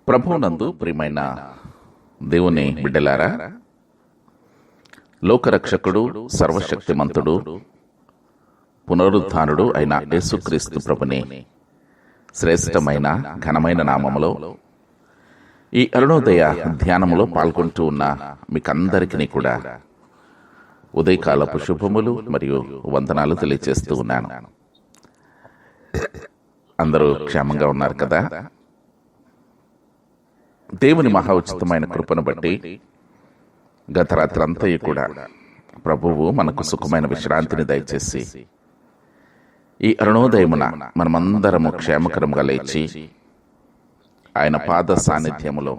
ప్రభువునందు ప్రియమైన దేవుని బిడ్డలారా, లోకరక్షకుడు, సర్వశక్తిమంతుడు, పునరుద్ధానుడు అయిన యేసుక్రీస్తు ప్రభుని శ్రేష్టమైన ఘనమైన నామములో ఈ అరుణోదయ ధ్యానములో పాల్గొంటూ ఉన్న మీకందరికీ కూడా ఉదయకాలపు శుభములు మరియు వందనాలు తెలియజేస్తూ ఉన్నాను. అందరూ క్షేమంగా ఉన్నారు కదా? దేవుని మహా ఉచితమైన కృపను బట్టి గత రాత్రి అంతయు కూడా ప్రభువు మనకు సుఖమైన విశ్రాంతిని దయచేసి ఈ అరుణోదయమున మనమందరము క్షేమకరముగా లేచి ఆయన పాద సాన్నిధ్యములో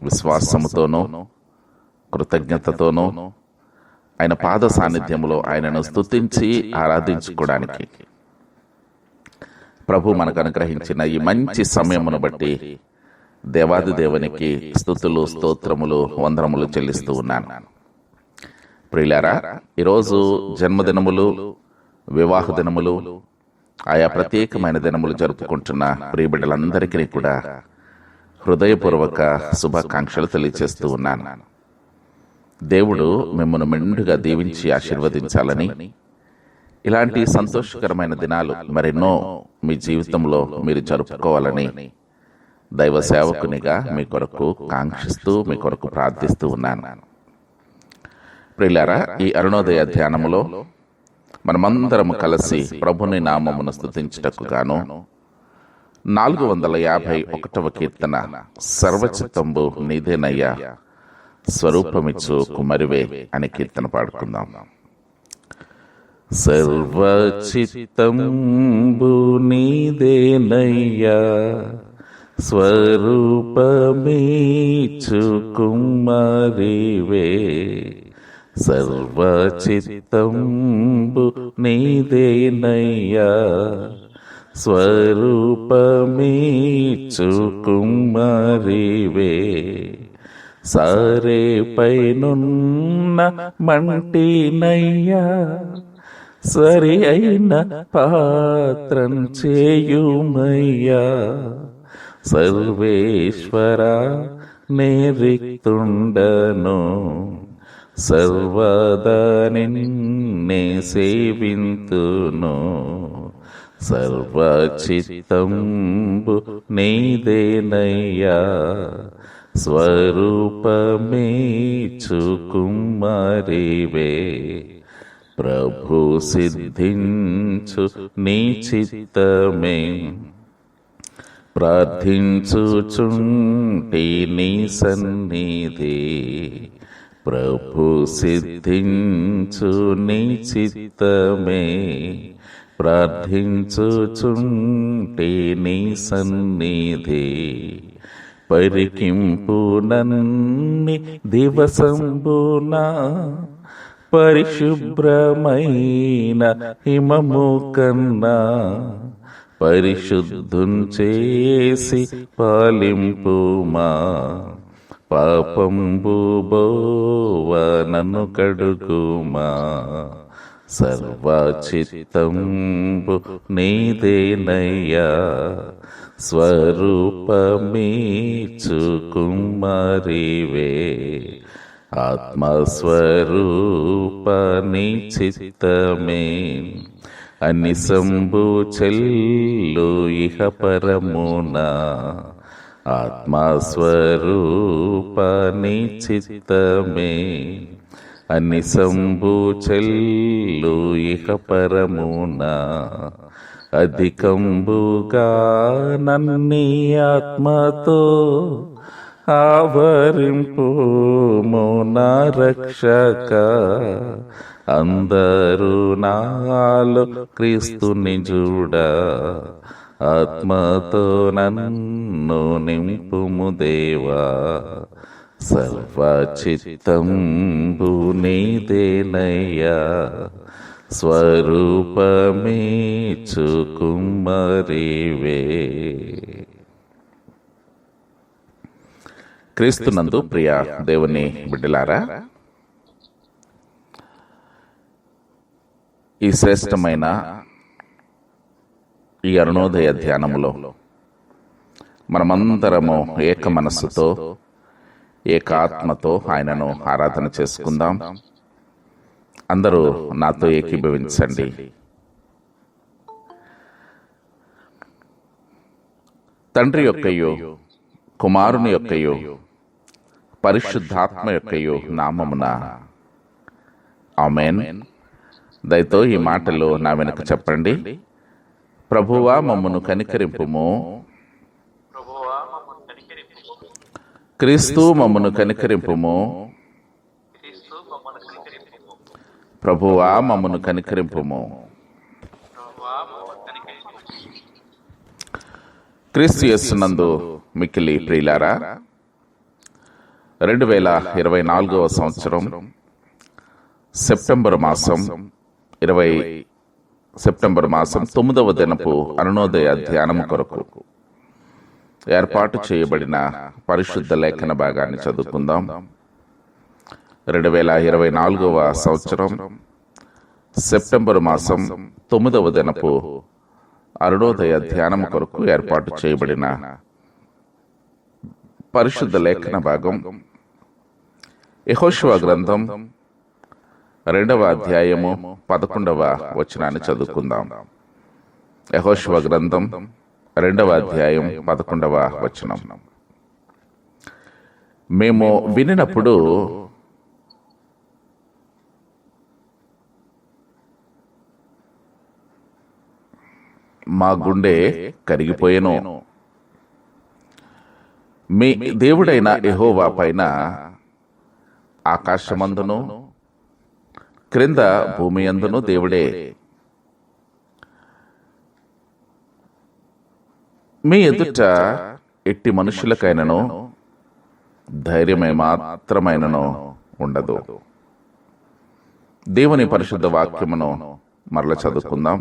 విశ్వాసముతోనూ కృతజ్ఞతతోనూ ఆయన పాద సాన్నిధ్యములో ఆయనను స్తుతించి ఆరాధించుకోవడానికి ప్రభు మనకు అనుగ్రహించిన ఈ మంచి సమయమును బట్టి దేవాది దేవునికి స్తుతులు, స్తోత్రములు, వందనములు చెల్లిస్తూ ఉన్నాను. ప్రియులారా, ఈరోజు జన్మదినములు, వివాహ దినములు, ఆయా ప్రత్యేకమైన దినములు జరుపుకుంటున్న ప్రియబిడ్డలందరికీ కూడా హృదయపూర్వక శుభాకాంక్షలు తెలియజేస్తూ ఉన్నాను. దేవుడు మిమ్మల్ని మెండుగా దీవించి ఆశీర్వదించాలని, ఇలాంటి సంతోషకరమైన దినాలు మరెన్నో మీ జీవితంలో మీరు జరుపుకోవాలని దైవ సేవకునిగా మీ కొరకు కాంక్షిస్తూ, మీ కొరకు ప్రార్థిస్తూ ఉన్నాను. ప్రియులారా, ఈ అరుణోదయ ధ్యానములో మనమందరము కలిసి ప్రభుని నామమును స్తుతించుటకు గాను 451వ కీర్తన సర్వచిత్తంబు నీదేనయ్యా స్వరూపమిచ్చు కుమరివే అనే కీర్తన పాడుకుందాం. సర్వచిత్తంబు నీదేనయ్యా స్వరూపమీచు కుమారివే, సర్వచిత్తంబు నీదేనయ్యా స్వరూపమీచు కుమారివే, సారే పైనున్న మంటినయ్యా సరి అయిన పాత్రం చేయుమయ్యా, సర్వేశ్వర నిరిక్తుండను సర్వదా నిన్నే సేవింతును, సర్వచిత్తంబు నీదేనయ్యా స్వరూపమీచు కుమారివే, ప్రభు సిద్ధించు నీ చిత్తమే ప్రార్థించుచుంటి నీ సన్నిధి, ప్రభు సిద్ధించు నీ చిత్తమే ప్రార్థించుచుంటి నీ సన్నిధి, పరికింపు నన్ని దివసంబునా పరిశుభ్రమైన హిమము కన్నా పరిశుద్ధుంచేసి పాలింపుమా, పాపంబు బోవ నన్ను కడుగుమా, సర్వచిత్తంబు నీదేనయ్యా స్వరూపమీచు కుమారివే, ఆత్మస్వరూప నీ చిత్తమే అని సంబు చెల్లు ఇహ పరమునా, ఆత్మస్వరూప నీ చిత్తమే అని సంబు చెల్లు ఇహ పరమునా, అధికంబుగా నన్ని ఆత్మతో ఆవరింపు మోనా రక్షక, అందరూ నాలో క్రీస్తుని చూడ ఆత్మతో నన్ను నింపుము దేవా, సర్వచిత్తంబు నీదేనయ్యా స్వరూపమీచు కుమారివే. క్రీస్తునందు ప్రియ దేవుని బిడ్డలారా, ఈ శ్రేష్టమైన ఈ అరుణోదయ ధ్యానములో మనమందరము ఏక మనస్సుతో ఏకాత్మతో ఆయనను ఆరాధన చేసుకుందాం. అందరూ నాతో ఏకీభవించండి. తండ్రి యొక్కయో, కుమారుని యొక్కయో, పరిశుద్ధాత్మ యొక్కయో నామమున ఆమేన్. దయతో ఈ మాటలు నా వెనుక చెప్పండి. ప్రభువా మమ్మను కనికరింపుము, క్రీస్తు మమ్మను కనికరింపుము, ప్రభువా మమ్మను కనికరింపుము. క్రీస్తు యేసునందు మిక్కిలి ప్రియులారా, 2024వ సంవత్సరం సెప్టెంబర్ మాసం 9వ దినపు అరుణోదయ ధ్యానము కొరకు ఏర్పాటు చేయబడిన పరిశుద్ధ లేఖన భాగాన్ని చదువుకుందాం. 2024వ సంవత్సరం సెప్టెంబర్ మాసం 9వ దినపు అరుణోదయ ధ్యానము కొరకు ఏర్పాటు చేయబడిన పరిశుద్ధ లేఖన భాగం యెహోషువ గ్రంథం 2వ అధ్యాయము 11వ వచనాన్ని చదువుకుందాం. యెహోషువ గ్రంథం 2వ అధ్యాయం 11వ వచనం. మేము వినినప్పుడు మా గుండె కరిగిపోయెను. మీ దేవుడైన యెహోవా పైన ఆకాశమందును క్రింద భూమి యందును దేవుడే. మీ ఎదుట ఎట్టి మనుషులకైనను ధైర్యమే మాత్రమైనను ఉండదు. దేవుని పరిశుద్ధ వాక్యమును మరల చదువుకుందాం.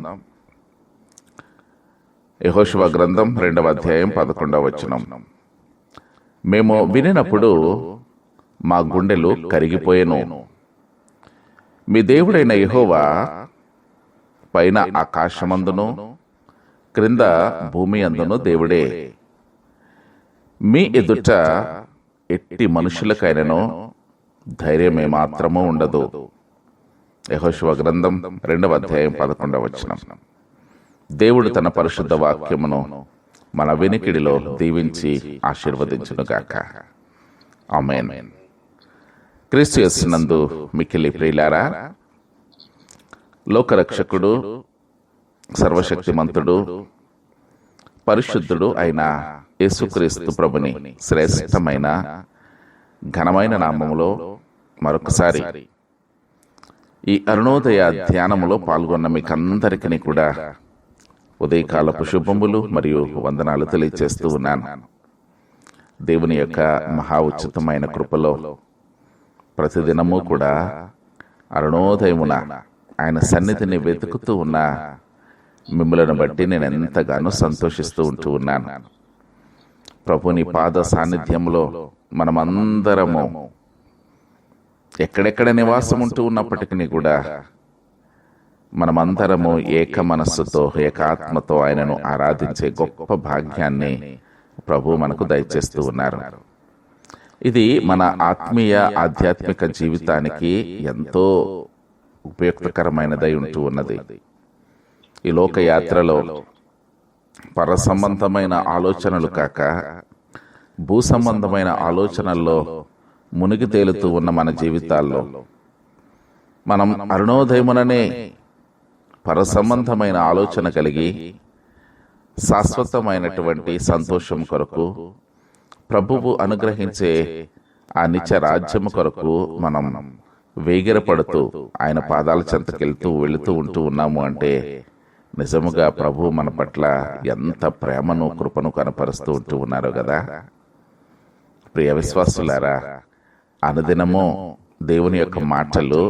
యెహోషువ గ్రంథం 2వ అధ్యాయం 11వ వచనం. మేము వినినప్పుడు మా గుండెలు కరిగిపోయెను. మీ దేవుడైన యెహోవా పైన ఆకాశమందును క్రింద భూమి అందును దేవుడే. మీ ఎదుట ఎట్టి మనుషులకైనను ధైర్యమే మాత్రము ఉండదు. యెహోషువ గ్రంథం 2వ అధ్యాయం 11వ వచనం. దేవుడు తన పరిశుద్ధ వాక్యమును మన వినికిడిలో దీవించి ఆశీర్వదించునుగాక. ఆమేన్. క్రీస్తు యేసునందు మిక్కిలి ప్రియులారా, లోకరక్షకుడు, సర్వశక్తిమంతుడు, పరిశుద్ధుడు అయిన యేసుక్రీస్తు ప్రభుని శ్రేష్టమైన ఘనమైన నామములో మరొకసారి ఈ అరుణోదయ ధ్యానములో పాల్గొన్న మీకందరికీ కూడా ఉదయకాలపు శుభములు మరియు వందనాలు తెలియజేస్తూ ఉన్నాను. దేవుని యొక్క మహా ఉచితమైన కృపలో ప్రతిదినము కూడా అరుణోదయమున ఆయన సన్నిధిని వెతుకుతూ ఉన్న మిమ్మలను బట్టి నేను ఎంతగానో సంతోషిస్తూ ఉంటూ ఉన్నాను. ప్రభుని పాద సాన్నిధ్యంలో మనమందరము ఎక్కడెక్కడ నివాసం ఉంటూ ఉన్నప్పటికీ కూడా మనమందరము ఏక మనస్సుతో ఏకాత్మతో ఆయనను ఆరాధించే గొప్ప భాగ్యాన్ని ప్రభు మనకు దయచేస్తూ ఉన్నారు. ఇది మన ఆధ్యాత్మిక జీవితానికి ఎంతో ఉపయుక్తకరమైనదై ఉంటూ ఉన్నది. ఈ లోకయాత్రలో పర సంబంధమైన ఆలోచనలు కాక భూ సంబంధమైన ఆలోచనల్లో మునిగి తేలుతూ ఉన్న మన జీవితాల్లో మనం అరుణోదయముననే పర సంబంధమైన ఆలోచన కలిగి శాశ్వతమైనటువంటి సంతోషం కొరకు, ప్రభువు అనుగ్రహించే ఆ నిత్య రాజ్యము కొరకు మనం వేగిరపడుతూ ఆయన పాదాల చెంతకెళ్తూ వెళుతూ ఉంటూ ఉన్నాము అంటే నిజముగా ప్రభు మన పట్ల ఎంత ప్రేమను కృపను కనపరుస్తూ ఉంటూ ఉన్నారు కదా. ప్రియ విశ్వాసులారా, అనుదినము దేవుని యొక్క మాటలు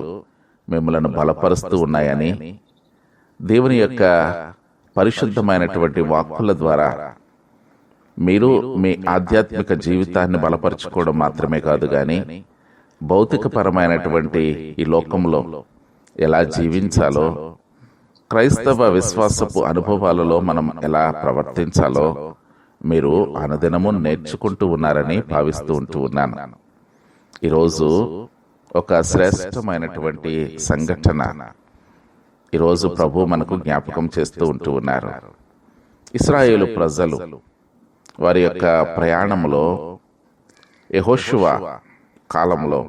మిమ్మలను బలపరుస్తూ ఉన్నాయని, దేవుని యొక్క పరిశుద్ధమైనటువంటి వాక్కుల ద్వారా మీరు మీ ఆధ్యాత్మిక జీవితాన్ని బలపరుచుకోవడం మాత్రమే కాదు కానీ భౌతికపరమైనటువంటి ఈ లోకంలో ఎలా జీవించాలో, క్రైస్తవ విశ్వాసపు అనుభవాలలో మనం ఎలా ప్రవర్తించాలో మీరు అనుదినము నేర్చుకుంటూ ఉన్నారని భావిస్తూ ఉన్నాను. ఈరోజు ఒక శ్రేష్టమైనటువంటి సంఘటన ఈరోజు ప్రభు మనకు జ్ఞాపకం చేస్తూ ఉన్నారు. ఇశ్రాయేలు ప్రజలు వారి యొక్క ప్రయాణంలో యెహోషువ కాలంలో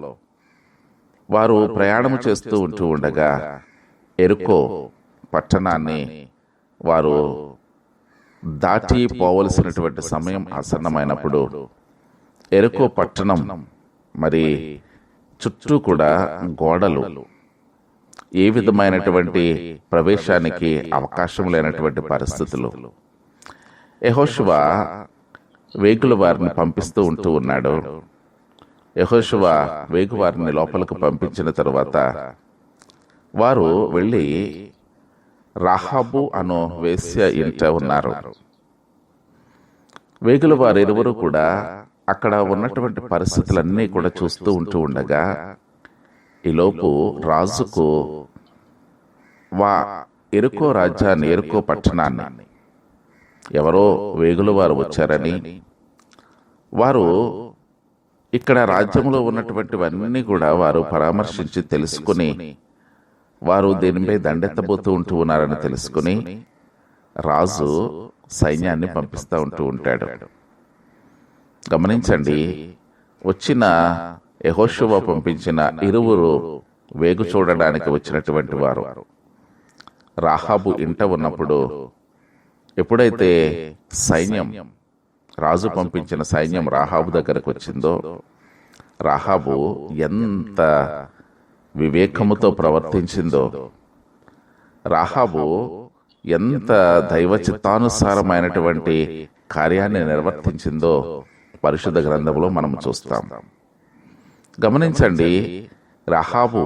వారు ప్రయాణం చేస్తూ ఉండగా యెరికో పట్టణాన్ని వారు దాటి పోవలసినటువంటి సమయం ఆసన్నమైనప్పుడు యెరికో పట్టణం మరి చుట్టూ కూడా గోడలు, ఏ విధమైనటువంటి ప్రవేశానికి అవకాశం లేనటువంటి పరిస్థితులు. యెహోషువ వేగుల వారిని పంపిస్తూ ఉన్నాడు. యెహోషువ వేగు వారిని లోపలికి పంపించిన తరువాత వారు వెళ్ళి రాహాబు అను వేశ్య ఇంట ఉన్నారు. వేగుల వారు ఇరువురు కూడా అక్కడ ఉన్నటువంటి పరిస్థితులన్నీ కూడా చూస్తూ ఉండగా ఈలోపు రాజుకు యెరికో రాజ్యాన్ని, యెరికో పట్టణాన్ని ఎవరో వేగుల వారు వచ్చారని, వారు ఇక్కడ రాజ్యంలో ఉన్నటువంటివన్నీ కూడా వారు పరామర్శించి తెలుసుకుని వారు దీనిపై దండెత్తబోతూ ఉన్నారని తెలుసుకుని రాజు సైన్యాన్ని పంపిస్తూ ఉంటాడు. గమనించండి, వచ్చిన యెహోషువ పంపించిన ఇరువురు వేగు చూడడానికి వచ్చినటువంటి వారు రాహాబు ఇంట ఉన్నప్పుడు ఎప్పుడైతే సైన్యం, రాజు పంపించిన సైన్యం రాహాబు దగ్గరకు వచ్చిందో, రాహాబు ఎంత వివేకముతో ప్రవర్తించిందో, రాహాబు ఎంత దైవ చిత్తానుసారమైనటువంటి కార్యాన్ని నిర్వర్తించిందో పరిశుద్ధ గ్రంథంలో మనం చూస్తాం. గమనించండి, రాహాబు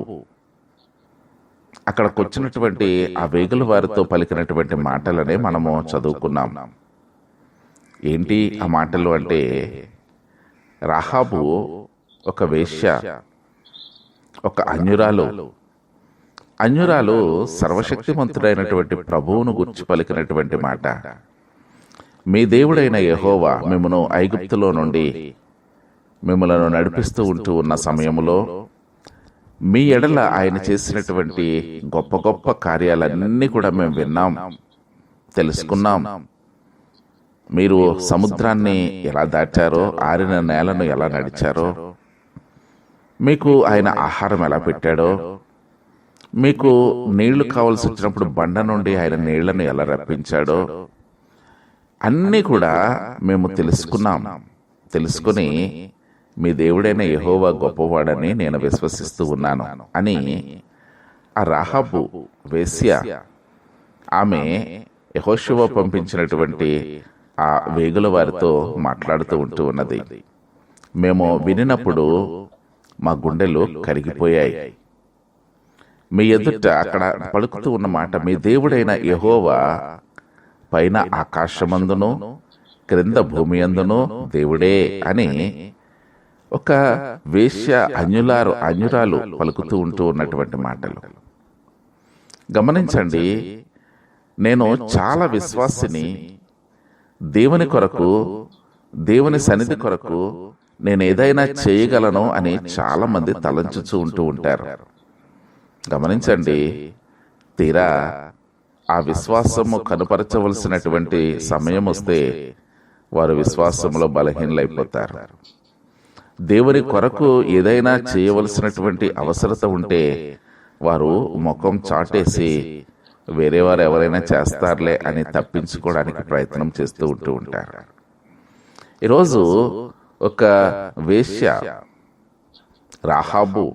అక్కడికి వచ్చినటువంటి ఆ వేగుల వారితో పలికినటువంటి మాటలనే మనము చదువుకున్నాం. ఏంటి ఆ మాటలు అంటే, రాహాబు ఒక వేశ్య, ఒక అన్యురాలు సర్వశక్తిమంతుడైనటువంటి ప్రభువును గుర్చి పలికినటువంటి మాట. మీ దేవుడైన యెహోవా మిమ్మును ఐగుప్తులో నుండి మిమ్మలను నడిపిస్తూ ఉన్న సమయంలో మీ ఎడల ఆయన చేసినటువంటి గొప్ప గొప్ప కార్యాలన్నీ కూడా మేము విన్నాం, తెలుసుకున్నాం. మీరు సముద్రాన్ని ఎలా దాటారో, ఆరిన నేలను ఎలా నడిచారో, మీకు ఆయన ఆహారం ఎలా పెట్టాడో, మీకు నీళ్లు కావాల్సి వచ్చినప్పుడు బండ నుండి ఆయన నీళ్లను ఎలా రప్పించాడో అన్నీ కూడా మేము తెలుసుకుని మీ దేవుడైన యెహోవా గొప్పవాడని నేను విశ్వసిస్తూ ఉన్నాను అని ఆ రాహాబు వేశ్య, ఆమె యెహోషువ పంపించినటువంటి ఆ వేగుల వారితో మాట్లాడుతూ ఉన్నది. మేము వినినప్పుడు మా గుండెలు కరిగిపోయాయి. మీ ఎదుట అక్కడ పలుకుతూ ఉన్న మాట, మీ దేవుడైన యెహోవా పైన ఆకాశమందును క్రింద భూమి అందును దేవుడే అని ఒక వేశ్య, అన్యురాలు పలుకుతూ ఉన్నటువంటి మాటలు. గమనించండి, నేను చాలా విశ్వాసిని, దేవుని కొరకు, దేవుని సన్నిధి కొరకు నేను ఏదైనా చేయగలను అని చాలా మంది తలంచుతూ ఉంటారు. గమనించండి, తీరా ఆ విశ్వాసము కనుపరచవలసినటువంటి సమయం వస్తే వారు విశ్వాసంలో బలహీనలైపోతారు. దేవుని కొరకు ఏదైనా చేయవలసినటువంటి అవసరత ఉంటే వారు ముఖం చాటేసి వేరే వారు ఎవరైనా చేస్తారులే అని తప్పించుకోవడానికి ప్రయత్నం చేస్తూ ఉంటారు. ఈరోజు ఒక వేశ్య రాహాబు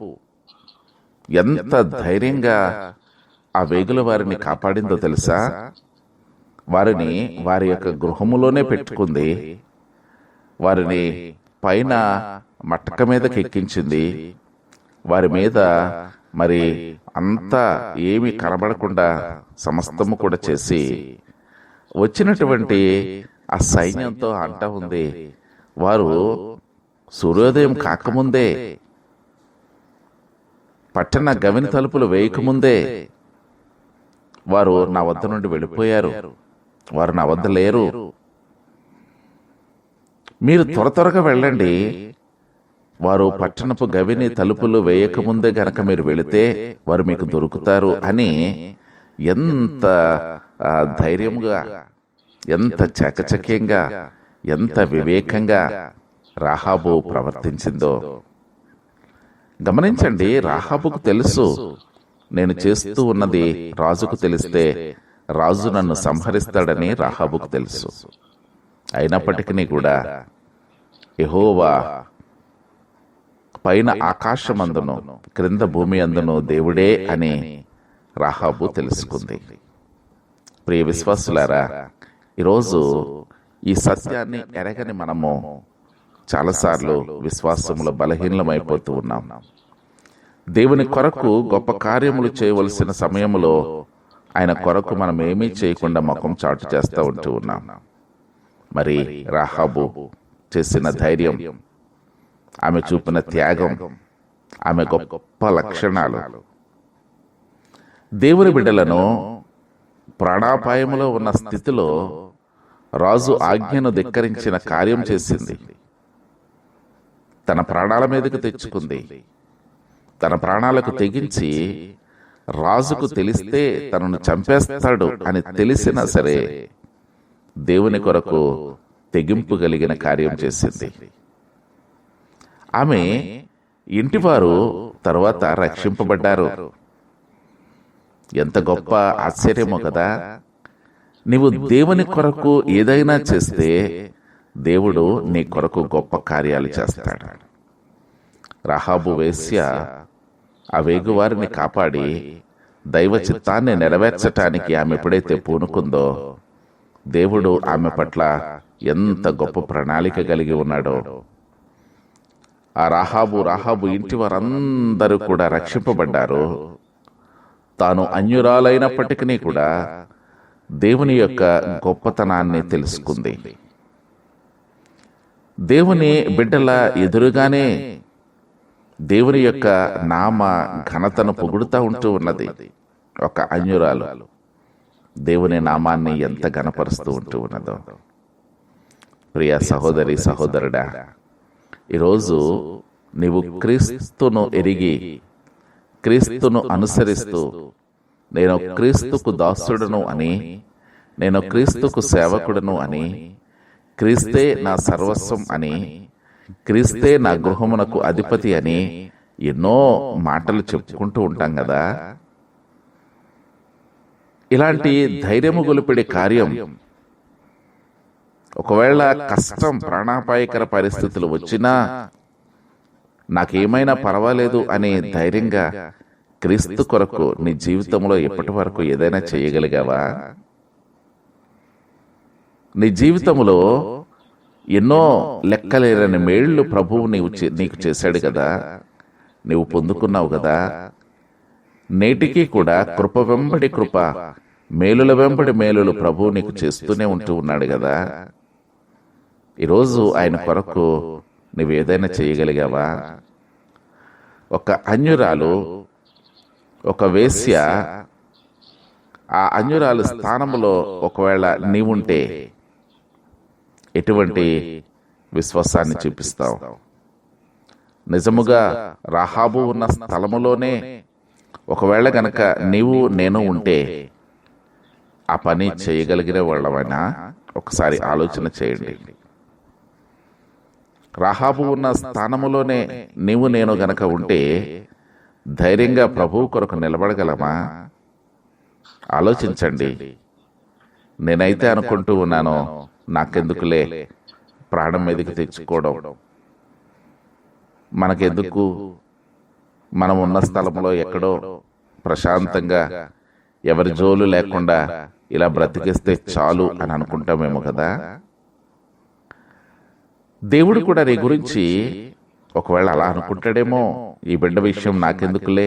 ఎంత ధైర్యంగా ఆ వేగుల వారిని కాపాడిందో తెలుసా? వారిని వారి యొక్క గృహములోనే పెట్టుకుంది, వారిని పైన మట్టక మీదకి ఎక్కించింది, వారి మీద మరి అంతా ఏమీ కనబడకుండా సమస్తము కూడా చేసి వచ్చినటువంటి ఆ సైన్యంతో అంటా ఉంది, వారు సూర్యోదయం కాకముందే, పట్టణ గవిని తలుపులు వేయకముందే వారు నా వద్ద నుండి వెళ్ళిపోయారు, వారు నా వద్ద లేరు. మీరు త్వరగా వెళ్ళండి, వారు పట్టణపు గవిని తలుపులు వేయకముందే గనక మీరు వెళితే వారు మీకు దొరుకుతారు అని ఎంత ధైర్యంగా, ఎంత చకచక్యంగా, ఎంత వివేకంగా రాహాబు ప్రవర్తించిందో గమనించండి. రాహాబుకు తెలుసు, నేను చేస్తూ ఉన్నది రాజుకు తెలిస్తే రాజు నన్ను సంహరిస్తాడని రాహాబుకు తెలుసు. అయినప్పటికీ కూడా యెహోవా పైన ఆకాశమందును క్రింద భూమి అందును దేవుడే అని రాహాబు తెలుసుకుంది. ప్రియ విశ్వాసులారా, ఈరోజు ఈ సత్యాన్ని ఎరగని మనము చాలాసార్లు విశ్వాసంలో బలహీనమైపోతూ ఉన్నాం. దేవుని కొరకు గొప్ప కార్యములు చేయవలసిన సమయంలో ఆయన కొరకు మనం ఏమీ చేయకుండా ముఖం చాటు చేస్తూ ఉంటూ ఉన్నాం. మరి రాహాబు చేసిన ధైర్యం, ఆమె చూపిన త్యాగం, ఆమె గొప్ప లక్షణాలు దేవుని బిడ్డలను ప్రాణాపాయములో ఉన్న స్థితిలో రాజు ఆజ్ఞను ధిక్కరించిన కార్యం చేసింది. తన ప్రాణాల మీదకు తెచ్చుకుంది. తన ప్రాణాలకు తెగించి రాజుకు తెలిస్తే తనను చంపేస్తాడు అని తెలిసినా సరే దేవుని కొరకు తెగింపు కలిగిన కార్యం చేసింది. ఆమె ఇంటివారు తరువాత రక్షింపబడ్డారు. ఎంత గొప్ప ఆశ్చర్యమో కదా. నీవు దేవుని కొరకు ఏదైనా చేస్తే దేవుడు నీ కొరకు గొప్ప కార్యాలు చేస్తాడు. రాహాబు వేశ్య ఆ వేగువారిని కాపాడి దైవ చిత్తాన్ని నెరవేర్చటానికి ఆమె ఎప్పుడైతే పూనుకుందో దేవుడు ఆమె పట్ల ఎంత గొప్ప ప్రణాళిక కలిగి ఉన్నాడో. ఆ రాహాబు ఇంటి వారందరూ కూడా రక్షింపబడ్డారు. తాను అన్యురాలైనప్పటికీ కూడా దేవుని యొక్క గొప్పతనాన్ని తెలుసుకుంది. దేవుని బిడ్డల ఎదురుగానే దేవుని యొక్క నామ ఘనతను పొగుడుతూ ఉంటూ ఉన్నది. ఒక అన్యురాలు దేవుని నామాన్ని ఎంత ఘనపరుస్తూ ఉంటూ ఉన్నదో. ప్రియ సహోదరి సహోదరుడా, ఈరోజు నీవు క్రీస్తును ఎరిగి క్రీస్తును అనుసరిస్తూ నేను క్రీస్తుకు దాసుడును అని, నేను క్రీస్తుకు సేవకుడును అని, క్రీస్తే నా సర్వస్వం అని, క్రీస్తే నా గృహమునకు అధిపతి అని ఎన్నో మాటలు చెప్పుకుంటూ ఉంటాం కదా. ఇలాంటి ధైర్యము గొలిపిడే కార్యం, ఒకవేళ కష్టం, ప్రాణాపాయకర పరిస్థితులు వచ్చినా నాకేమైనా పర్వాలేదు అనే ధైర్యంగా క్రీస్తు కొరకు నీ జీవితంలో ఎప్పటి వరకు ఏదైనా చేయగలిగావా? నీ జీవితంలో ఎన్నో లెక్కలేని మేళ్లు ప్రభువు నీకు చేశాడు కదా, నీవు పొందుకున్నావు కదా. నేటికి కూడా కృప వెంబడి కృప, మేలుల వెంబడి మేలులు ప్రభువు నీకు చేస్తూనే ఉంటూ ఉన్నాడు కదా. ఈరోజు ఆయన కొరకు నువ్వేదైనా చేయగలిగావా? ఒక అన్యురాలు, ఒక వేశ్య, ఆ అన్యురాలు స్థానంలో ఒకవేళ నీవుంటే ఎటువంటి విశ్వాసాన్ని చూపిస్తావు? నిజముగా రాహాబు ఉన్న స్థలములోనే ఒకవేళ గనక నీవు నేను ఉంటే ఆ పని చేయగలిగిన వాళ్ళమైనా ఒకసారి ఆలోచన చేయండి. రాహాబు ఉన్న స్థానములోనే నీవు నేను గనక ఉంటే ధైర్యంగా ప్రభువు కొరకు నిలబడగలమా? ఆలోచించండి. నేనైతే అనుకుంటూ ఉన్నాను, నాకెందుకులే ప్రాణం మీదకి తెచ్చుకోవడం, మనకెందుకు, మనం ఉన్న స్థలంలో ఎక్కడో ప్రశాంతంగా ఎవరి జోలు లేకుండా ఇలా బ్రతికిస్తే చాలు అని అనుకుంటామేమో కదా. దేవుడు కూడా నీ గురించి ఒకవేళ అలా అనుకుంటాడేమో. ఈ బిడ్డ విషయం నాకెందుకులే,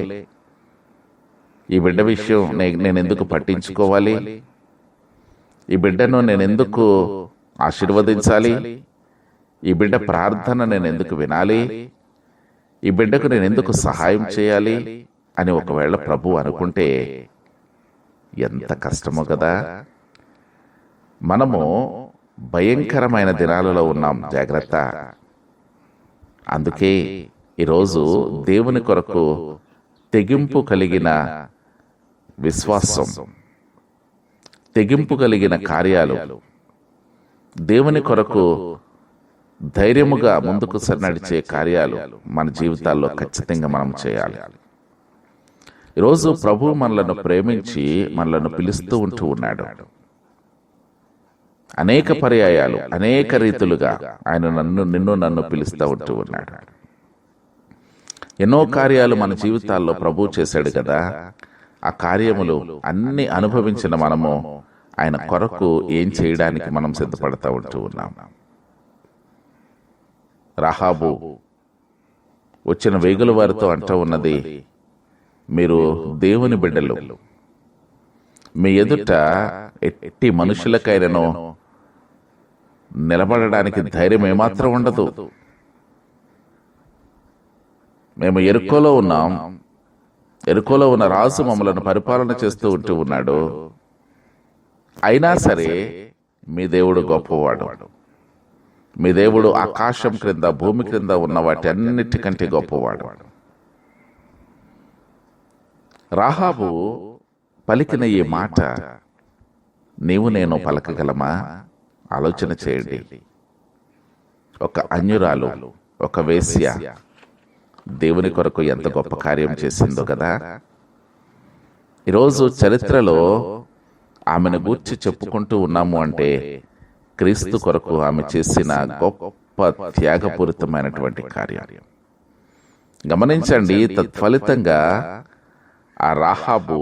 ఈ బిడ్డ విషయం నేనెందుకు పట్టించుకోవాలి, ఈ బిడ్డను నేనెందుకు ఆశీర్వదించాలి, ఈ బిడ్డ ప్రార్థన నేనెందుకు వినాలి, ఈ బిడ్డకు నేనెందుకు సహాయం చేయాలి అని ఒకవేళ ప్రభు అనుకుంటే ఎంత కష్టమో కదా. మనము భయంకరమైన దినాలలో ఉన్నాం, జాగ్రత్త. అందుకే ఈరోజు దేవుని కొరకు తెగింపు కలిగిన విశ్వాసం, తెగింపు కలిగిన కార్యాలు, దేవుని కొరకు ధైర్యముగా ముందుకు నడిచే కార్యాలు మన జీవితాల్లో ఖచ్చితంగా మనం చేయాలి. ఈరోజు ప్రభు మనలను ప్రేమించి మనలను పిలుస్తూ ఉంటూ ఉన్నాడు. అనేక పర్యాయాలు, అనేక రీతులుగా ఆయన నిన్ను పిలుస్తూ ఉంటూ ఉన్నాడు. ఎన్నో కార్యాలు మన జీవితాల్లో ప్రభు చేశాడు కదా. ఆ కార్యములు అన్ని అనుభవించిన మనము ఆయన కొరకు ఏం చేయడానికి మనం సిద్ధపడతా ఉంటూ ఉన్నాం. రాహాబు వచ్చిన వేగుల వారితో అంటూ ఉన్నది, మీరు దేవుని బిడ్డలు, మీ ఎదుట ఎట్టి మనుషులకైనను నిలబడడానికి ధైర్యం ఏమాత్రం ఉండదు. మేము ఎరుకోలో ఉన్నాం, ఎరుకోలో ఉన్న రాజు మమ్మలను పరిపాలన చేస్తూ ఉంటూ ఉన్నాడు. అయినా సరే మీ దేవుడు గొప్పవాడు, మీ దేవుడు ఆకాశం క్రింద భూమి క్రింద ఉన్న వాటి అన్నిటికంటే గొప్పవాడు. రాహాబు పలికిన ఈ మాట నీవు నేను పలకగలమా? ఆలోచన చేయండి. ఒక అన్యురాలు, ఒక వేశ్య దేవుని కొరకు ఎంత గొప్ప కార్యం చేసిందో కదా. ఈరోజు చరిత్రలో ఆమెను గూర్చి చెప్పుకుంటూ ఉన్నాము అంటే క్రీస్తు కొరకు ఆమె చేసిన గొప్ప త్యాగపూరితమైనటువంటి కార్యం. గమనించండి, తత్ఫలితంగా ఆ రాహాబు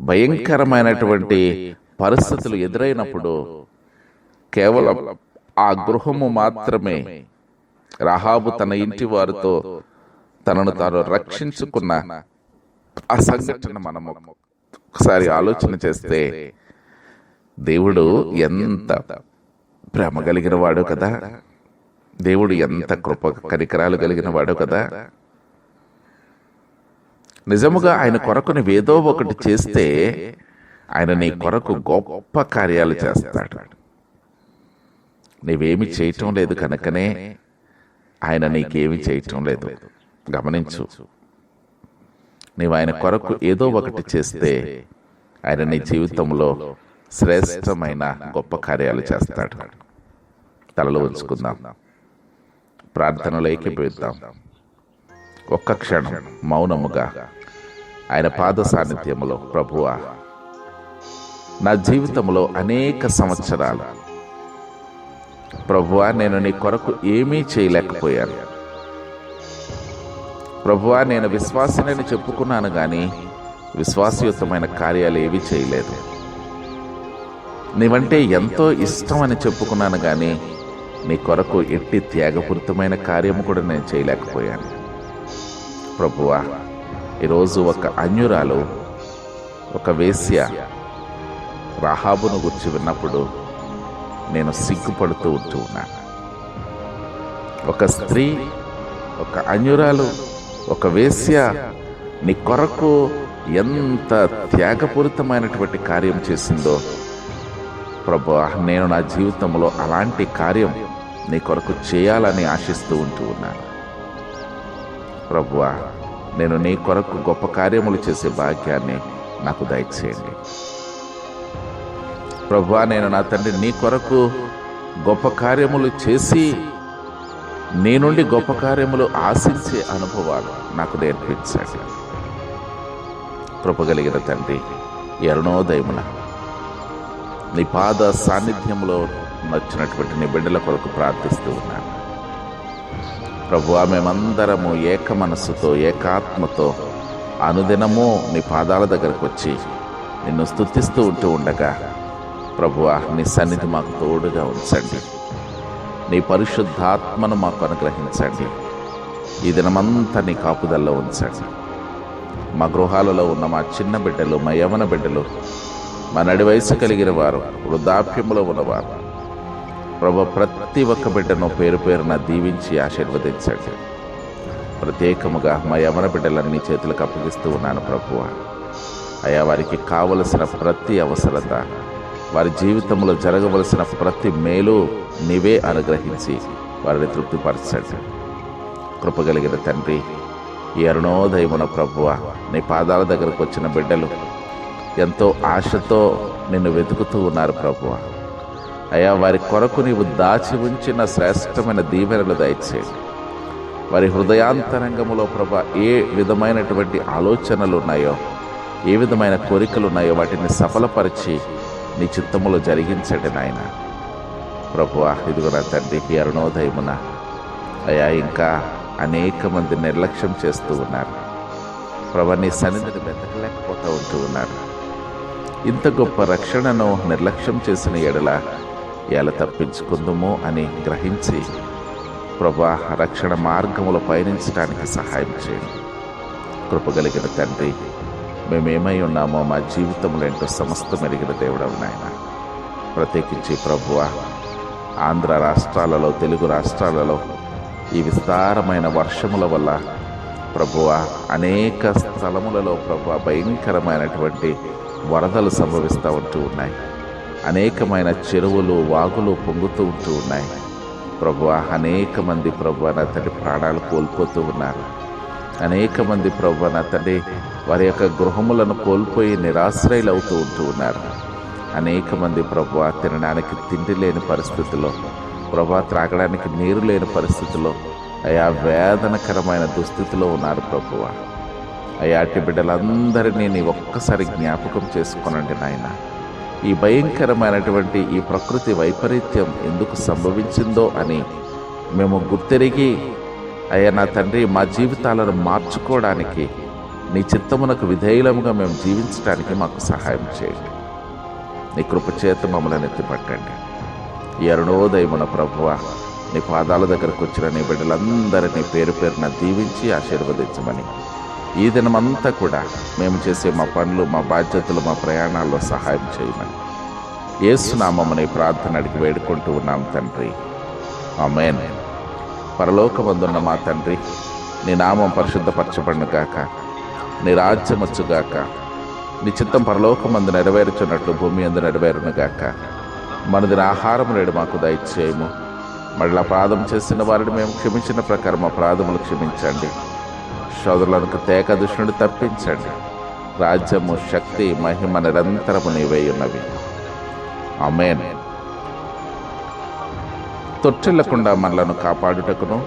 భయంకరమైనటువంటి పరిస్థితులు ఎదురైనప్పుడు కేవలం ఆ గృహము మాత్రమే, రాహాబు తన ఇంటి వారితో తనను తాను రక్షించుకున్న ఆ సంఘటన మనము ఒకసారి ఆలోచన చేస్తే దేవుడు ఎంత ప్రేమ కలిగిన వాడు కదా, దేవుడు ఎంత కృప కనికరాలు కలిగిన వాడు కదా. నిజముగా ఆయన కొరకు నువ్వేదో ఒకటి చేస్తే ఆయన నీ కొరకు గొప్ప కార్యాలు చేస్తాడు. నీవేమి చేయటం లేదు కనుకనే ఆయన నీకేమి చేయటం లేదు. గమనించు, నీవు ఆయన కొరకు ఏదో ఒకటి చేస్తే ఆయన నీ జీవితంలో శ్రేష్టమైన గొప్ప కార్యాలు చేస్తాడు. తలలో ఉంచుకుందాం, ప్రార్థనలో ఏకీభవిద్దాం. ఒక్క క్షణం మౌనముగా ఆయన పాద సాన్నిధ్యములో, ప్రభువా, నా జీవితంలో అనేక సంవత్సరాలు ప్రభువా నేను నీ కొరకు ఏమీ చేయలేకపోయాను. ప్రభువా, నేను విశ్వాసినని చెప్పుకున్నాను కానీ విశ్వాసయుతమైన కార్యాలు ఏవీ చేయలేదు. నీవంటే ఎంతో ఇష్టం అని చెప్పుకున్నాను కానీ నీ కొరకు ఎట్టి త్యాగపూరితమైన కార్యము కూడా నేను చేయలేకపోయాను. ప్రభువా, ఈరోజు ఒక అన్యురాలు, ఒక వేశ్య రాహాబును గురించి విన్నప్పుడు నేను సిగ్గుపడుతూ ఉంటూ ఉన్నాను. ఒక స్త్రీ, ఒక అన్యురాలు, ఒక వేశ్య నీ కొరకు ఎంత త్యాగపూరితమైనటువంటి కార్యం చేసిందో ప్రభువా, నేను నా జీవితంలో అలాంటి కార్యం నీ కొరకు చేయాలని ఆశిస్తూ ఉంటూ ఉన్నాను. ప్రభువా, నేను నీ కొరకు గొప్ప కార్యములు చేసే భాగ్యాన్ని నాకు దయచేయండి. ప్రభువా, నేను నా తండ్రి నీ కొరకు గొప్ప కార్యములు చేసి నీ నుండి గొప్ప కార్యములు ఆశించే అనుభవాలు నాకు నేర్పించండి. కృపగలిగిన తండ్రి, ఈ అరుణోదయమున నీ పాద సాన్నిధ్యంలో నచ్చినటువంటి నీ బిడ్డల కొరకు ప్రార్థిస్తూ ఉన్నాను. ప్రభువా, మేమందరము ఏక మనస్సుతో, ఏకాత్మతో అనుదినము నీ పాదాల దగ్గరకు వచ్చి నిన్ను స్తుతిస్తూ ఉంటూ ఉండగా ప్రభువా, నీ సన్నిధి మాకు తోడుగా ఉంచండి. నీ పరిశుద్ధాత్మను మాకు అనుగ్రహించండి. ఈ దినమంతా నీ కాపుదల్లో ఉంచండి. మా గృహాలలో ఉన్న మా చిన్న బిడ్డలు, మా యవన బిడ్డలు, మా నడి వయసు కలిగిన వారు, వృద్ధాప్యములో ఉన్నవారు, ప్రభు ప్రతి ఒక్క బిడ్డను పేరు పేరున దీవించి ఆశీర్వదించండి. ప్రత్యేకముగా మా యవన బిడ్డలన్నీ చేతులకు అప్పగిస్తూ ఉన్నాను ప్రభువా. అయా, వారికి కావలసిన ప్రతి అవసరత వారి జీవితంలో జరగవలసిన ప్రతి మేలు నీవే అనుగ్రహించి వారిని తృప్తిపరచండి. కృపగలిగిన తండ్రి, ఈ అరుణోదయమున ప్రభువా, నీ పాదాల దగ్గరకు వచ్చిన బిడ్డలు ఎంతో ఆశతో నిన్ను వెతుకుతూ ఉన్నారు ప్రభువా. అయ్యా, వారి కొరకు నీవు దాచి ఉంచిన శ్రేష్టమైన దీవెనలు దయచేయండి. వారి హృదయాంతరంగములో ప్రభా ఏ విధమైనటువంటి ఆలోచనలు ఉన్నాయో, ఏ విధమైన కోరికలు ఉన్నాయో వాటిని సఫలపరిచి నీ చిత్తములో జరిగించండి నాయన. ప్రభువా, ఇదిగో నా తండ్రి, ఈ అరుణోదయమున అయ్యా ఇంకా అనేక మంది నిర్లక్ష్యం చేస్తూ ఉన్నారు ప్రభా. నీ సన్నిధిని వెతకలేకపోతూ ఉంటూ ఉన్నారు. ఇంత గొప్ప రక్షణను నిర్లక్ష్యం చేసిన ఎడల ఎలా తప్పించుకుందాము అని గ్రహించి ప్రభా రక్షణ మార్గములో పయనించడానికి సహాయం చేయండి. కృపగలిగిన తండ్రి, మేమేమై ఉన్నామో మా జీవితంలో ఏంటో సమస్తం ఎరిగిన దేవుడవు నాయన. ప్రత్యేకించి ప్రభువా, ఆంధ్ర రాష్ట్రాలలో, తెలుగు రాష్ట్రాలలో ఈ విస్తారమైన వర్షముల వల్ల ప్రభువా అనేక స్థలములలో ప్రభువా భయంకరమైనటువంటి వరదలు సంభవిస్తూ ఉంటూ ఉన్నాయి. అనేకమైన చెరువులు, వాగులు పొంగుతూ ఉంటూ ఉన్నాయి ప్రభువా. అనేక మంది ప్రభువా నా తండ్రి ప్రాణాలు కోల్పోతూ ఉన్నారు. అనేక మంది ప్రభువా నా తండ్రి వారి యొక్క గృహములను కోల్పోయి నిరాశ్రయులు అవుతూ ఉంటూ ఉన్నారు. అనేక మంది ప్రభువా తినడానికి తిండి లేని పరిస్థితుల్లో, ప్రభువా త్రాగడానికి నీరు లేని పరిస్థితుల్లో, అయా వేదనకరమైన దుస్థితిలో ఉన్నారు ప్రభువా. అయాటి బిడ్డలందరినీ నీ ఒక్కసారి జ్ఞాపకం చేసుకొనండి నాయన. ఈ భయంకరమైనటువంటి ఈ ప్రకృతి వైపరీత్యం ఎందుకు సంభవించిందో అని మేము గుర్తెరిగి అయ్యా నా తండ్రి మా జీవితాలను మార్చుకోవడానికి, నీ చిత్తమునకు విధేయులముగా మేము జీవించడానికి మాకు సహాయం చేయండి. నీ కృపచేత మమ్మల్ని ఎత్తిపట్టండి. ఈ అరుణోదయమున ప్రభువా, నీ పాదాల దగ్గరకు వచ్చిన నీ బిడ్డలందరినీ పేరు పేరున దీవించి ఆశీర్వదించమని, ఈ దినమంతా కూడా మేము చేసే మా పనులు, మా బాధ్యతలు, మా ప్రయాణాల్లో సహాయం చేయమని యేసు నామమున ప్రార్థన అడిగి వేడుకుంటూ ఉన్నాం తండ్రి. ఆమేన్. పరలోకమందున్న మా తండ్రి, నీ నామం పరిశుద్ధపరచబడును గాక, నీ రాజ్యం వచ్చుగాక, నీ చిత్తం పరలోకమందు నెరవేర్చున్నట్లు భూమి యందు నెరవేరును గాక. మనదిన ఆహారం నేడు మాకు దయచేయము. మళ్ళీ అపరాధం చేసిన వారిని మేము క్షమించిన ప్రకారం అపరాధములు క్షమించండి. శోధులకు తేక దుష్టుని తప్పించండి. రాజ్యము, శక్తి, మహిమ నిరంతరము నీవై ఉన్నవి. ఆమేన్. తొట్టిల్లకుండా మనలను కాపాడుటకును,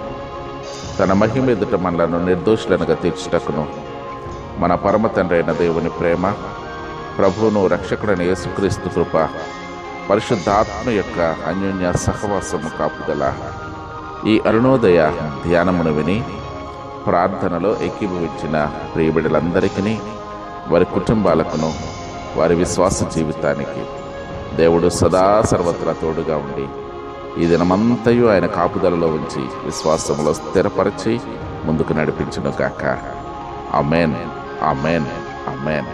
తన మహిమ ఎదుట మనలను నిర్దోషులనుగా తీర్చుటకును మన పరమ తండ్రి అయిన దేవుని ప్రేమ, ప్రభువును రక్షకుడైన యేసుక్రీస్తు కృప, పరిశుద్ధాత్మ యొక్క అన్యోన్య సహవాసము కాపుదల ఈ అరుణోదయ ధ్యానమును విని ప్రార్థనలో ఏకీభవించిన ప్రియబిడ్డలందరికీ, వారి కుటుంబాలకును, వారి విశ్వాస జీవితానికి దేవుడు సదా సర్వత్రా తోడుగా ఉండి ఈ దినమంతయు ఆయన కాపుదలలో ఉంచి విశ్వాసములో స్థిరపరిచి ముందుకు నడిపించును గాక. ఆమేన్, ఆమేన్, ఆమేన్.